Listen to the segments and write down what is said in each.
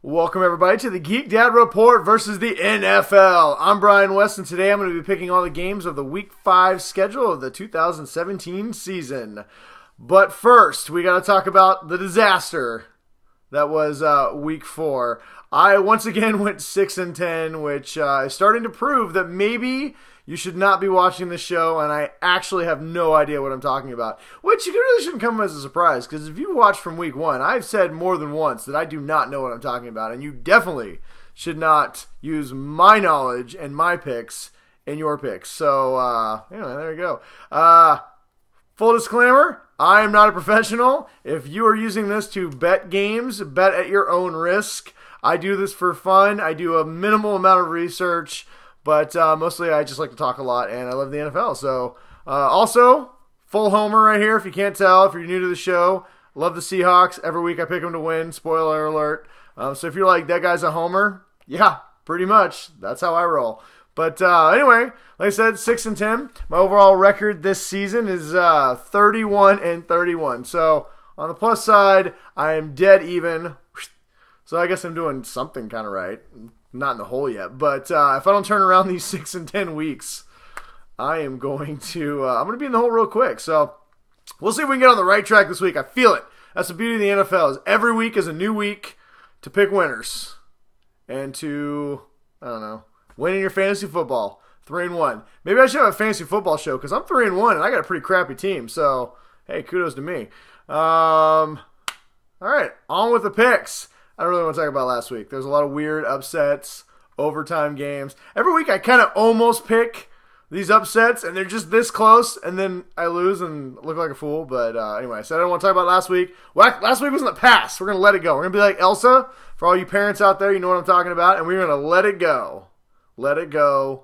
Welcome, everybody, to the Geek Dad Report versus the NFL. I'm Brian West, and today I'm going to be picking all the games of the Week 5 schedule of the 2017 season. But first, we got to talk about the disaster that was Week 4. I once again went 6-10, which is starting to prove that maybe you should not be watching the show, and I actually have no idea what I'm talking about. Which really shouldn't come as a surprise, because if you watched from Week 1, I've said more than once that I do not know what I'm talking about, and you definitely should not use my knowledge and my picks in your picks. So, there you go. Full disclaimer, I am not a professional. If you are using this to bet games, bet at your own risk. I do this for fun. I do a minimal amount of research. But mostly I just like to talk a lot, and I love the NFL. So, also, full homer right here, if you can't tell, if you're new to the show. Love the Seahawks. Every week I pick them to win. Spoiler alert. So if you're like, that guy's a homer, yeah, pretty much. That's how I roll. But anyway, like I said, 6-10. My overall record this season is 31-31. So on the plus side, I am dead even. So I guess I'm doing something kind of right. Not in the hole yet, but if I don't turn around these 6-10 weeks, I am going to I'm going to be in the hole real quick. So we'll see if we can get on the right track this week. I feel it. That's the beauty of the NFL, is every week is a new week to pick winners and to, win in your fantasy football. 3-1. Maybe I should have a fantasy football show, because I'm 3-1 and I got a pretty crappy team. So hey, kudos to me. All right, on with the picks. I don't really want to talk about last week. There's a lot of weird upsets, overtime games. Every week I kind of almost pick these upsets, and they're just this close, and then I lose and look like a fool. But anyway, so I don't want to talk about last week. Well, last week was in the past. We're going to let it go. We're going to be like Elsa. For all you parents out there, you know what I'm talking about. And we're going to let it go. Let it go.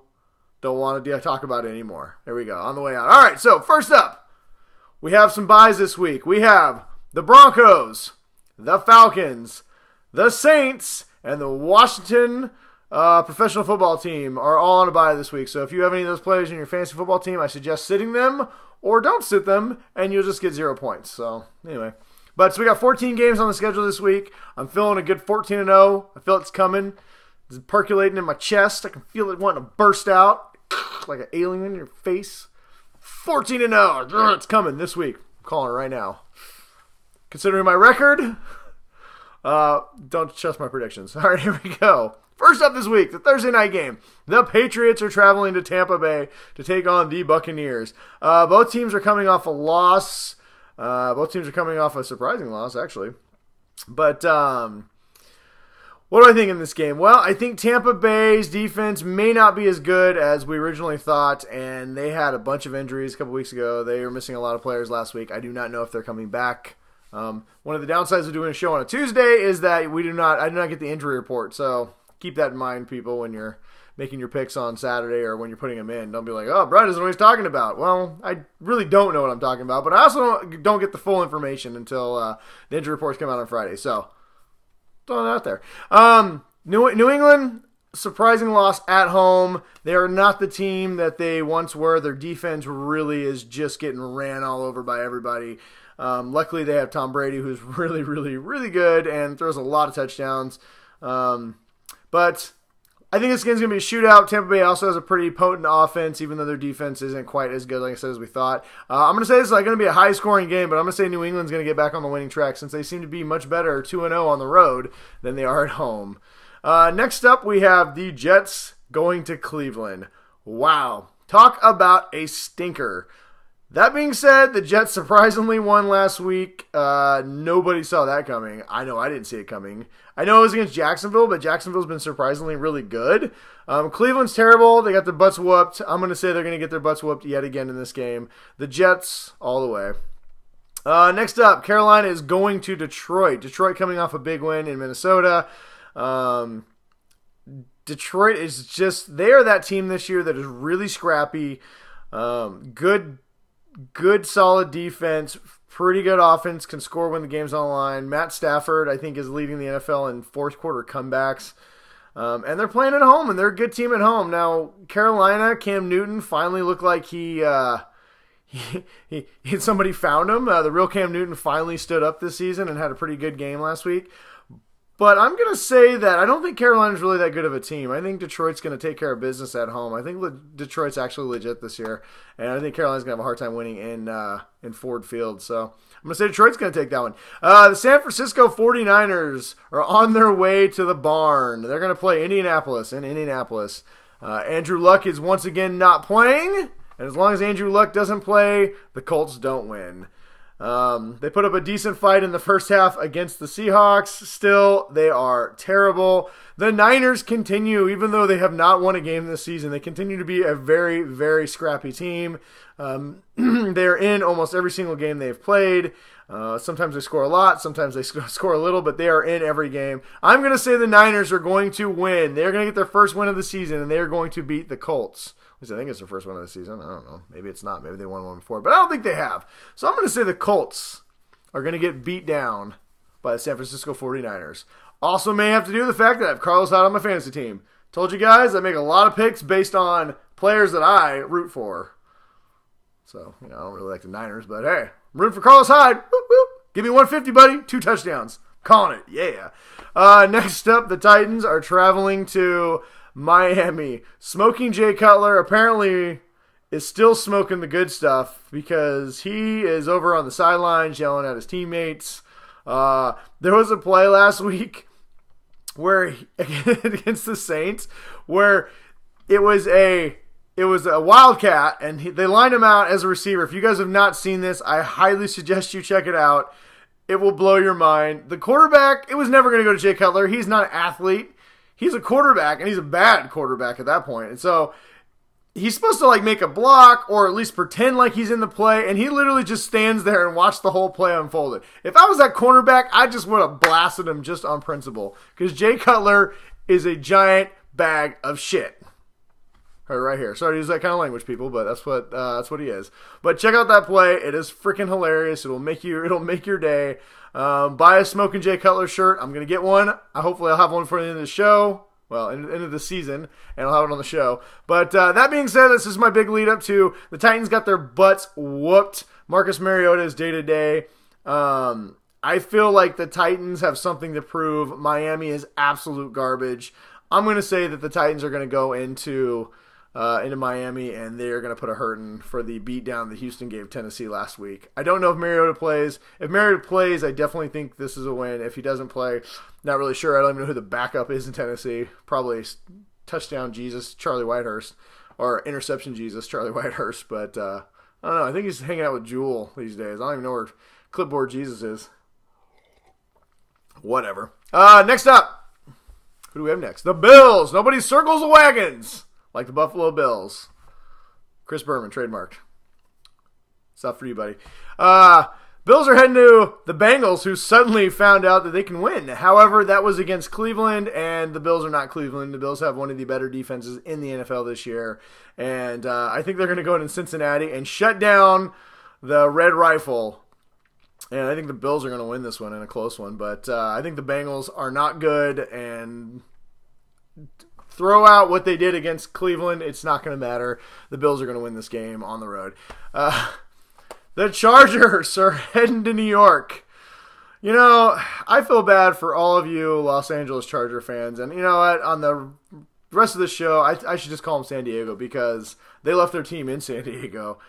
Don't want to talk about it anymore. There we go. On the way out. All right, so first up, we have some buys this week. We have the Broncos, the Falcons, the Saints, and the Washington professional football team are all on a bye this week. So if you have any of those players in your fantasy football team, I suggest sitting them or don't sit them, and you'll just get 0 points. So anyway. So we got 14 games on the schedule this week. I'm feeling a good 14-0. I feel it's coming. It's percolating in my chest. I can feel it wanting to burst out like an alien in your face. 14-0. It's coming this week. I'm calling it right now. Considering my record, don't trust my predictions. All right, here we go. First up this week, the Thursday night game. The Patriots are traveling to Tampa Bay to take on the Buccaneers. Both teams are coming off a loss. Both teams are coming off a surprising loss, actually. But what do I think in this game? Well, I think Tampa Bay's defense may not be as good as we originally thought, and they had a bunch of injuries a couple weeks ago. They were missing a lot of players last week. I do not know if they're coming back. One of the downsides of doing a show on a Tuesday is that I do not get the injury report. So keep that in mind, people, when you're making your picks on Saturday or when you're putting them in. Don't be like, oh, Brian doesn't know what he's talking about. Well, I really don't know what I'm talking about, but I also don't get the full information until the injury reports come out on Friday. So throwing that out there. New England, surprising loss at home. They are not the team that they once were. Their defense really is just getting ran all over by everybody. Luckily, they have Tom Brady, who's really, really, really good and throws a lot of touchdowns. But I think this game's going to be a shootout. Tampa Bay also has a pretty potent offense, even though their defense isn't quite as good, like I said, as we thought. I'm going to say this is going to be a high-scoring game, but I'm going to say New England's going to get back on the winning track since they seem to be much better 2-0 on the road than they are at home. Next up, we have the Jets going to Cleveland. Wow. Talk about a stinker. That being said, the Jets surprisingly won last week. Nobody saw that coming. I know I didn't see it coming. I know it was against Jacksonville, but Jacksonville's been surprisingly really good. Cleveland's terrible. They got their butts whooped. I'm going to say they're going to get their butts whooped yet again in this game. The Jets, all the way. Next up, Carolina is going to Detroit. Detroit coming off a big win in Minnesota. Detroit is just, they are that team this year that is really scrappy. Good solid defense, pretty good offense, can score when the game's on the line. Matt Stafford, I think, is leading the NFL in fourth quarter comebacks. And they're playing at home, and they're a good team at home. Now, Carolina, Cam Newton finally looked like somebody found him. The real Cam Newton finally stood up this season and had a pretty good game last week. But I'm going to say that I don't think Carolina's really that good of a team. I think Detroit's going to take care of business at home. I think Detroit's actually legit this year. And I think Carolina's going to have a hard time winning in Ford Field. So I'm going to say Detroit's going to take that one. The San Francisco 49ers are on their way to the barn. They're going to play Indianapolis in Indianapolis. Andrew Luck is once again not playing. And as long as Andrew Luck doesn't play, the Colts don't win. They put up a decent fight in the first half against the Seahawks. Still, they are terrible. The Niners continue, even though they have not won a game this season, they continue to be a very, very scrappy team. They're in almost every single game they've played. Sometimes they score a lot, sometimes they score a little, but they are in every game. I'm going to say the Niners are going to win. They're going to get their first win of the season, and they are going to beat the Colts. At least I think it's their first one of the season. I don't know. Maybe it's not. Maybe they won one before. But I don't think they have. So I'm going to say the Colts are going to get beat down by the San Francisco 49ers. Also may have to do with the fact that I have Carlos out on my fantasy team. Told you guys I make a lot of picks based on players that I root for. So, I don't really like the Niners, but hey, I'm rooting for Carlos Hyde. Whoop, whoop. Give me 150, buddy. 2 touchdowns. Calling it. Yeah. Next up, the Titans are traveling to Miami. Smoking Jay Cutler apparently is still smoking the good stuff because he is over on the sidelines yelling at his teammates. There was a play last week where against the Saints where it was a wildcat and they lined him out as a receiver. If you guys have not seen this, I highly suggest you check it out. It will blow your mind. The quarterback, it was never going to go to Jay Cutler. He's not an athlete. He's a quarterback, and he's a bad quarterback at that point. And so he's supposed to make a block or at least pretend like he's in the play, and he literally just stands there and watched the whole play unfold. If I was that cornerback, I just would have blasted him just on principle because Jay Cutler is a giant bag of shit. Right here. Sorry to use that kind of language, people, but that's what he is. But check out that play. It is freaking hilarious. It'll make your day. Buy a Smoking Jay Cutler shirt. I'm gonna get one. Hopefully I'll have one for the end of the show. Well, end of the season, and I'll have it on the show. But that being said, this is my big lead up to the Titans got their butts whooped. Marcus Mariota is day to day. I feel like the Titans have something to prove. Miami is absolute garbage. I'm gonna say that the Titans are gonna go into Miami, and they're going to put a hurting for the beatdown that Houston gave Tennessee last week. I don't know if Mariota plays. If Mariota plays, I definitely think this is a win. If he doesn't play, not really sure. I don't even know who the backup is in Tennessee. Probably touchdown Jesus, Charlie Whitehurst, or interception Jesus, Charlie Whitehurst. But I don't know. I think he's hanging out with Jewel these days. I don't even know where Clipboard Jesus is. Whatever. Next up. Who do we have next? The Bills. Nobody circles the wagons. Like the Buffalo Bills. Chris Berman, trademarked. Stuff for you, buddy. Bills are heading to the Bengals, who suddenly found out that they can win. However, that was against Cleveland, and the Bills are not Cleveland. The Bills have one of the better defenses in the NFL this year. And I think they're going to go in Cincinnati and shut down the Red Rifle. And I think the Bills are going to win this one in a close one. But I think the Bengals are not good, and throw out what they did against Cleveland. It's not going to matter. The Bills are going to win this game on the road. The Chargers are heading to New York. I feel bad for all of you Los Angeles Charger fans. And you know what? On the rest of the show, I should just call them San Diego because they left their team in San Diego.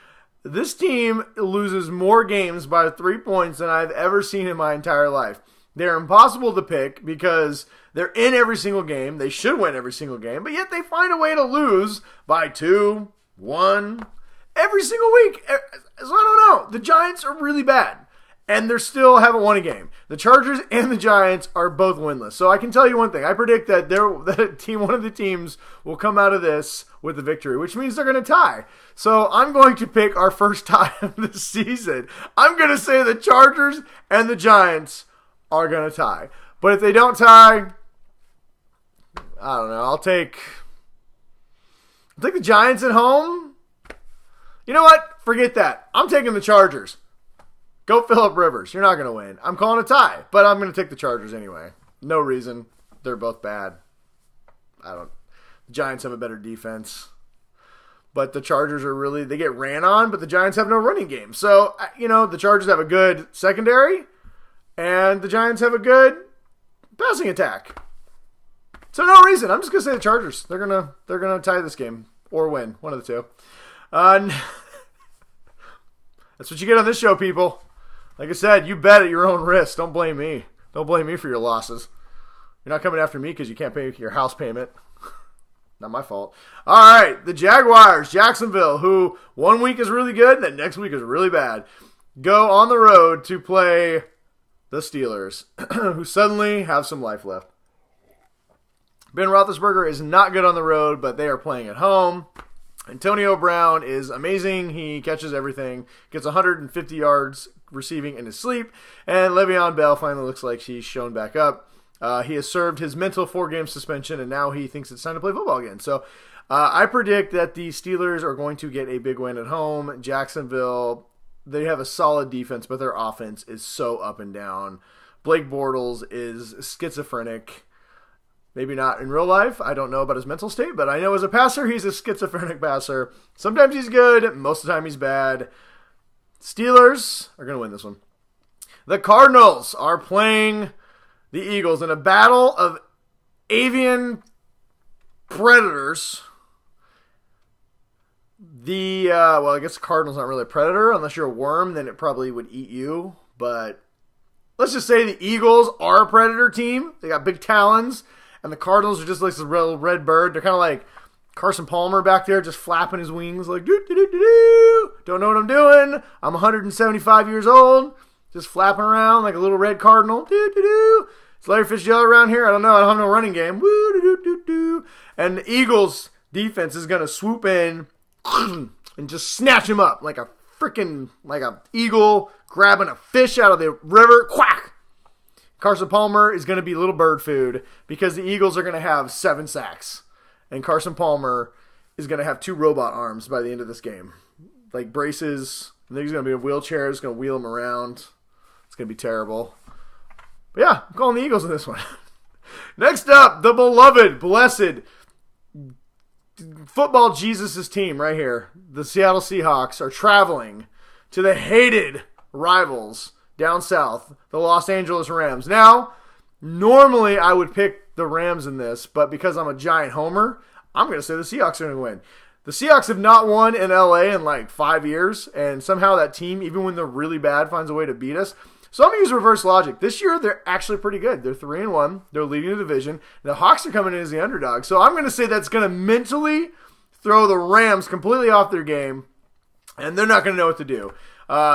This team loses more games by 3 points than I've ever seen in my entire life. They're impossible to pick because they're in every single game. They should win every single game, but yet they find a way to lose by 2, 1, every single week. So I don't know. The Giants are really bad, and they still haven't won a game. The Chargers and the Giants are both winless. So I can tell you one thing. I predict that one of the teams will come out of this with a victory, which means they're going to tie. So I'm going to pick our first tie of the season. I'm going to say the Chargers and the Giants are going to tie. But if they don't tie, I don't know. I'll take the Giants at home. You know what? Forget that. I'm taking the Chargers. Go Phillip Rivers. You're not going to win. I'm calling a tie, but I'm going to take the Chargers anyway. No reason. They're both bad. The Giants have a better defense. But the Chargers they get ran on, but the Giants have no running game. So, the Chargers have a good secondary, and the Giants have a good Passing attack. So no reason. I'm just gonna say the Chargers. They're gonna tie this game or win. One of the two. That's what you get on this show, people. Like I said, you bet at your own risk. Don't blame me. Don't blame me for your losses. You're not coming after me because you can't pay your house payment. Not my fault. All right, the Jaguars, Jacksonville, who 1 week is really good, and then next week is really bad, go on the road to play the Steelers, who suddenly have some life left. Ben Roethlisberger is not good on the road, but they are playing at home. Antonio Brown is amazing. He catches everything, gets 150 yards receiving in his sleep, and Le'Veon Bell finally looks like he's shown back up. He has served his mental 4-game suspension, and now he thinks it's time to play football again. So I predict that the Steelers are going to get a big win at home. Jacksonville, they have a solid defense, but their offense is so up and down. Blake Bortles is schizophrenic. Maybe not in real life. I don't know about his mental state, but I know as a passer, he's a schizophrenic passer. Sometimes he's good. Most of the time he's bad. Steelers are going to win this one. The Cardinals are playing the Eagles in a battle of avian predators. Well, I guess the Cardinals aren't really a predator. Unless you're a worm, then it probably would eat you. But let's just say the Eagles are a predator team. They got big talons. And the Cardinals are just like this real red bird. They're kind of like Carson Palmer back there just flapping his wings like, doo-doo-doo-doo-doo. Don't know what I'm doing. I'm 175 years old. Just flapping around like a little red cardinal. Doo-doo-doo. It's Larry Fitzgerald around here. I don't know. I don't have no running game. Woo-doo-doo-doo-doo. And the Eagles defense is going to swoop in and just snatch him up like a freaking, like a eagle grabbing a fish out of the river. Quack! Carson Palmer is going to be little bird food because the Eagles are going to have 7 sacks. And Carson Palmer is going to have 2 robot arms by the end of this game. Like braces. I think he's going to be in a wheelchair. It's going to wheel him around. It's going to be terrible. But yeah, I'm calling the Eagles in this one. Next up, the beloved, blessed football Jesus' team right here. The Seattle Seahawks are traveling to the hated rivals down south, the Los Angeles Rams. Now, normally I would pick the Rams in this, but because I'm a giant homer, I'm going to say the Seahawks are going to win. The Seahawks have not won in LA in like 5 years, and somehow that team, even when they're really bad, finds a way to beat us. So I'm going to use reverse logic. This year, they're actually pretty good. They're 3-1. They're leading the division. The Hawks are coming in as the underdog. So I'm going to say that's going to mentally throw the Rams completely off their game, and they're not going to know what to do.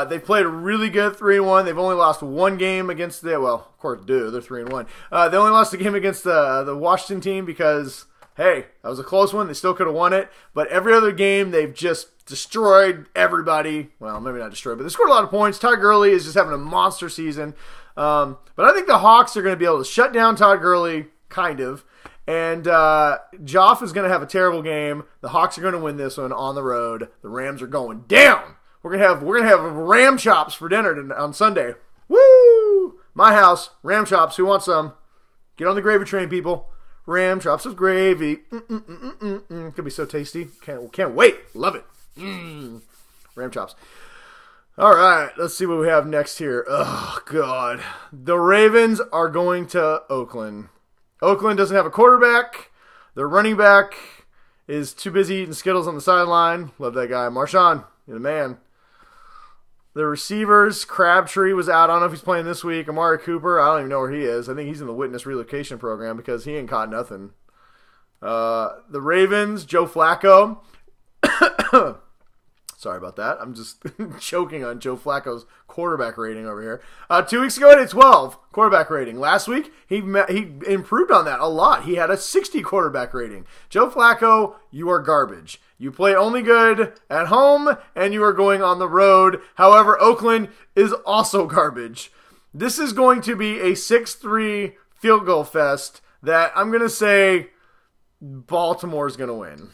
They've played really good 3-1. They've only lost one game against they're 3-1. They only lost a game against the Washington team because, hey, that was a close one. They still could have won it. But every other game, they've just destroyed everybody. Well, maybe not destroyed, but they scored a lot of points. Todd Gurley is just having a monster season. But I think the Hawks are going to be able to shut down Todd Gurley, kind of. And Joff is going to have a terrible game. The Hawks are going to win this one on the road. The Rams are going down. We're gonna have ram chops for dinner on Sunday. Woo! My house, ram chops. Who wants some? Get on the gravy train, people. Ram chops with gravy. Could be so tasty. Can't wait. Love it. Ram chops. All right, let's see what we have next here. Oh God, the Ravens are going to Oakland. Oakland doesn't have a quarterback. Their running back is too busy eating Skittles on the sideline. Love that guy, Marshawn. You're the man. The receivers, Crabtree was out. I don't know if he's playing this week. Amari Cooper, I don't even know where he is. I think he's in the witness relocation program because he ain't caught nothing. The Ravens, Joe Flacco. Sorry about that. I'm just choking on Joe Flacco's quarterback rating over here. 2 weeks ago, he had a 12 quarterback rating. Last week, he improved on that a lot. He had a 60 quarterback rating. Joe Flacco, you are garbage. You play only good at home, and you are going on the road. However, Oakland is also garbage. This is going to be a 6-3 field goal fest that I'm going to say Baltimore's going to win.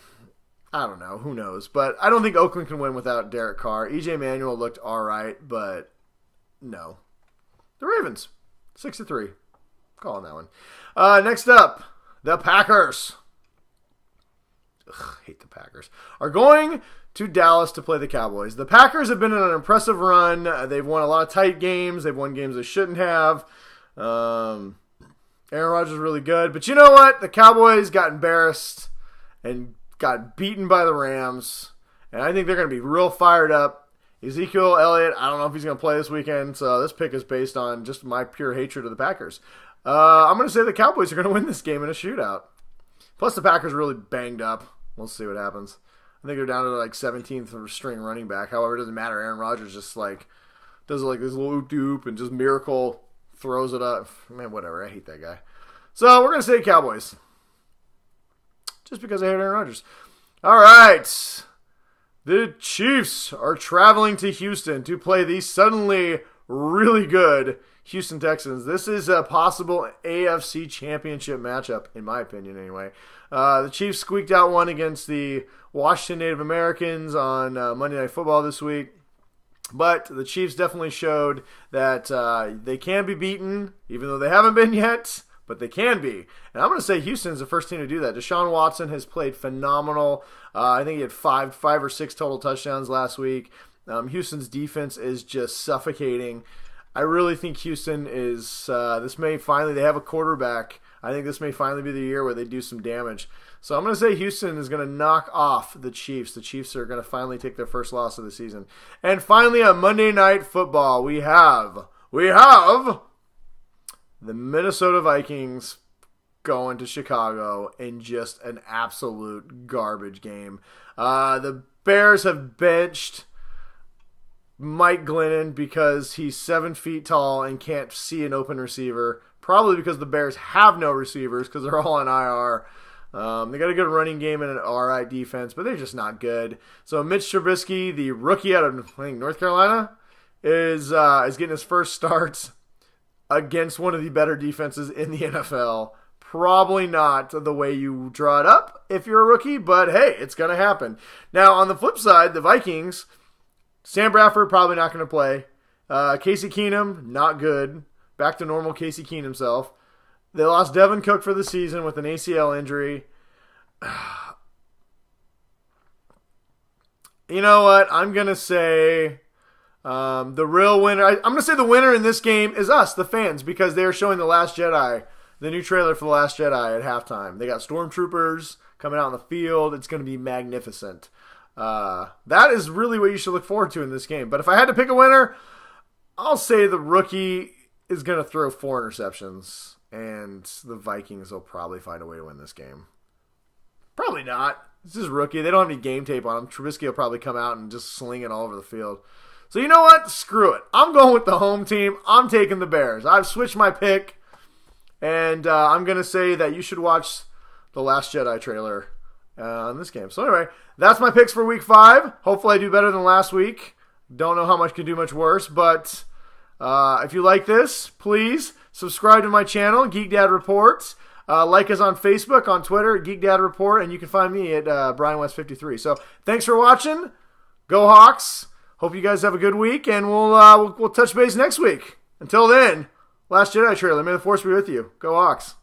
I don't know. Who knows? But I don't think Oakland can win without Derek Carr. E.J. Manuel looked all right, but no. The Ravens, 6-3. Calling that one. Next up, the Packers. Hate the Packers. Are going to Dallas to play the Cowboys. The Packers have been on an impressive run. They've won a lot of tight games. They've won games they shouldn't have. Aaron Rodgers is really good. But you know what? The Cowboys got embarrassed and got beaten by the Rams. And I think they're going to be real fired up. Ezekiel Elliott, I don't know if he's going to play this weekend. So this pick is based on just my pure hatred of the Packers. I'm going to say the Cowboys are going to win this game in a shootout. Plus the Packers are really banged up. We'll see what happens. I think they're down to like 17th string running back. However, it doesn't matter. Aaron Rodgers just like does like this little oop-de-oop and just miracle throws it up. Man, whatever. I hate that guy. So we're going to say Cowboys. Just because I hate Aaron Rodgers. All right. The Chiefs are traveling to Houston to play the suddenly really good Houston Texans. This is a possible AFC championship matchup, in my opinion anyway. The Chiefs squeaked out one against the Washington Native Americans on Monday Night Football this week. But the Chiefs definitely showed that they can be beaten, even though they haven't been yet, but they can be. And I'm going to say Houston's the first team to do that. Deshaun Watson has played phenomenal. I think he had five or six total touchdowns last week. Houston's defense is just suffocating. I really think Houston is, they have a quarterback. I think this may finally be the year where they do some damage. So I'm going to say Houston is going to knock off the Chiefs. The Chiefs are going to finally take their first loss of the season. And finally on Monday Night Football, we have the Minnesota Vikings going to Chicago in just an absolute garbage game. The Bears have benched Mike Glennon because he's 7 feet tall and can't see an open receiver. Probably because the Bears have no receivers because they're all on IR. They got a good running game and an alright defense, but they're just not good. So Mitch Trubisky, the rookie out of North Carolina, is getting his first starts against one of the better defenses in the NFL. Probably not the way you draw it up if you're a rookie, but hey, it's going to happen. Now, on the flip side, the Vikings, Sam Bradford probably not going to play. Casey Keenum, not good. Back to normal Casey Keenum himself. They lost Devin Cook for the season with an ACL injury. You know what? I'm going to say the real winner. I'm going to say the winner in this game is us, the fans, because they're showing The Last Jedi, the new trailer for The Last Jedi at halftime. They got stormtroopers coming out on the field. It's going to be magnificent. That is really what you should look forward to in this game. But if I had to pick a winner, I'll say the rookie is going to throw 4 interceptions, and the Vikings will probably find a way to win this game. Probably not. This is rookie. They don't have any game tape on him. Trubisky will probably come out and just sling it all over the field. So you know what? Screw it. I'm going with the home team. I'm taking the Bears. I've switched my pick, and I'm going to say that you should watch The Last Jedi trailer in this game. So anyway, that's my picks for week 5. Hopefully I do better than last week. Don't know how much could do much worse, but if you like this, please subscribe to my channel, Geek Dad Reports. Like us on Facebook, on Twitter, Geek Dad Report, and you can find me at Brian West 53. So thanks for watching. Go Hawks. Hope you guys have a good week, and we'll touch base next week. Until then, Last Jedi trailer. May the Force be with you. Go Hawks.